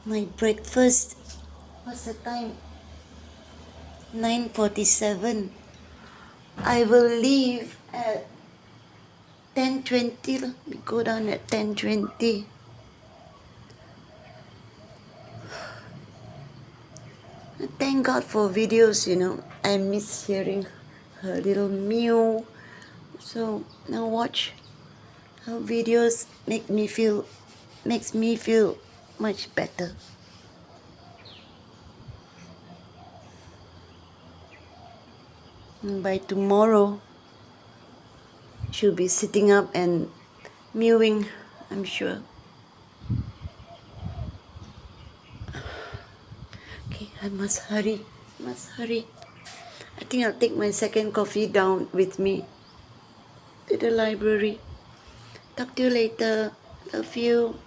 my breakfast. What's the time? 9:47. I will leave at 10:20. We go down at 10:20. Thank God for videos, I miss hearing her little mew. So now watch her videos makes me feel much better. And by tomorrow, she'll be sitting up and mewing, I'm sure. Okay, I must hurry. I think I'll take my second coffee down with me to the library. Talk to you later. Love you.